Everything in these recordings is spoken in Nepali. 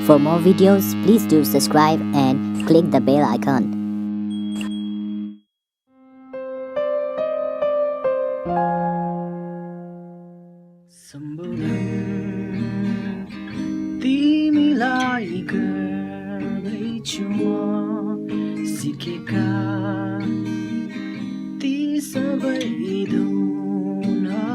For more videos, please do subscribe and click the bell icon. Sambhodhan तिमीलाई गर्दैछु म सिकेका ती सबै धुनहरूले।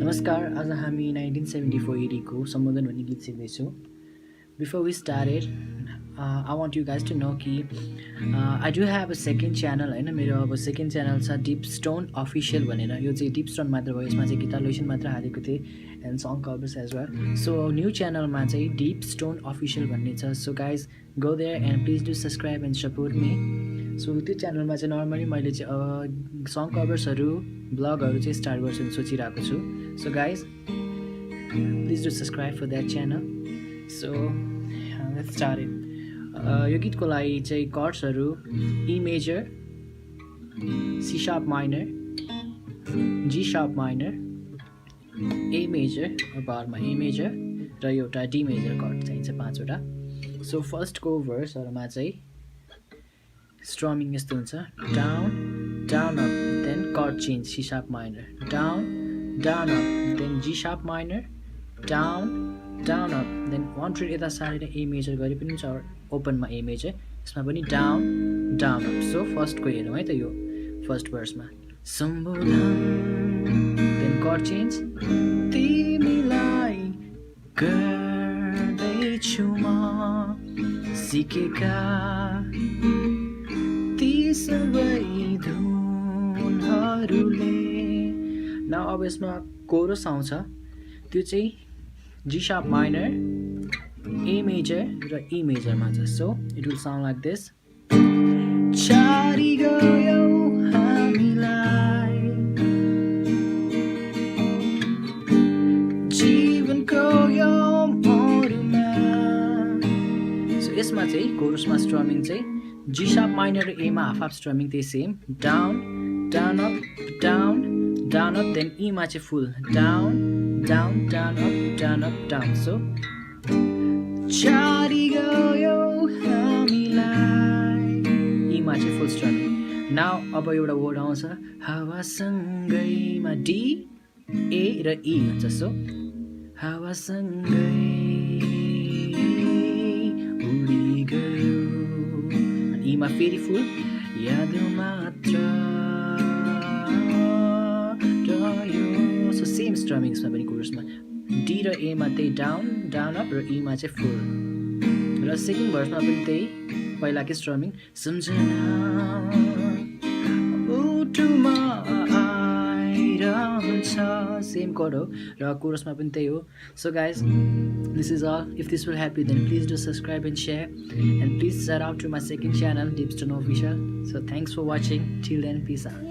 नमस्कार, आज हामी 1974 को सम्बोधन भन्ने गीत सिक्दैछौँ। Before we started, I want you guys to know कि I do have a second channel हैन। मेरो अब सेकेन्ड च्यानल छ डिप स्टोन अफिसियल भनेर। यो चाहिँ डिप स्टोन मात्र भयो, यसमा चाहिँ गिटार लोसन मात्र हालेको थिएँ and song covers as well. So new च्यानलमा चाहिँ डिप स्टोन अफिसियल भन्ने छ। So guys go there and please do subscribe and support me. So त्यो च्यानलमा चाहिँ नर्मली मैले चाहिँ सङ कभर्सहरू ब्लगहरू चाहिँ स्टार्ट गर्छु सोचिरहेको छु। So guys please do subscribe for that channel. So let's start it. यो गीतको लागि चाहिँ कर्ड्सहरू E major, C sharp minor, G sharp minor, A major बारमा ए मेजर र एउटा डी मेजर कर्ड चाहिन्छ 5 वटा। सो फर्स्टको भर्सहरूमा चाहिँ स्ट्रमिङ यस्तो हुन्छ, down down up then chord change C sharp minor, down down up then G sharp minor, down down up then 1 ट्रेड यता सारेर ए मेजर गरे पनि छ, ओपनमा ए मेजर, यसमा पनि डाउन डाउन अप। सो फर्स्टको हेरौँ है त, यो फर्स्ट भर्समा सम्बोधन देन कर्ड चेन्ज तिमीलाई गर्दैछु म सिकेका ती सबै धुनहरूले। न अब यसमा कोरस आउँछ, त्यो चाहिँ G sharp minor, A major र ई मेजरमा छ। So it will sound like this. चारी गयो हामीलाई जीवनको यो मोडमा। सो यसमा चाहिँ कोरसमा स्ट्रमिङ चाहिँ जी शार्प माइनर र एमा हाफ हाफ स्ट्रमिङ त्यही same, down down up down down up then ईमा चाहिँ full down down down up down up down. So चारी गयो हामीलाई ईमा चाहिँ फुल स्ट्रमिङ। नाउ अब एउटा वर्ड आउँछ हावासँगैमा, डी ए र ई हुन्छ। सो हावासँगै उडी गयो, ईमा फेरि फुल याद मात्र रह्यो। सो सेम स्ट्रमिङ्समा पनि कोरसमा डी र एमा त्यही डाउन डाउन अप र ईमा चाहिँ फुल, र सेकेन्ड भर्समा पनि त्यही पहिलाकै स्ट्रमिङ सम्झना मुटुमा आइरहन्छ, सेम कोड हो र कोरसमा पनि त्यही हो। So guys this is all. If this will help you then please do subscribe and share and please shout out to my second channel Deep Stone Official. So thanks for watching. Till then, peace out.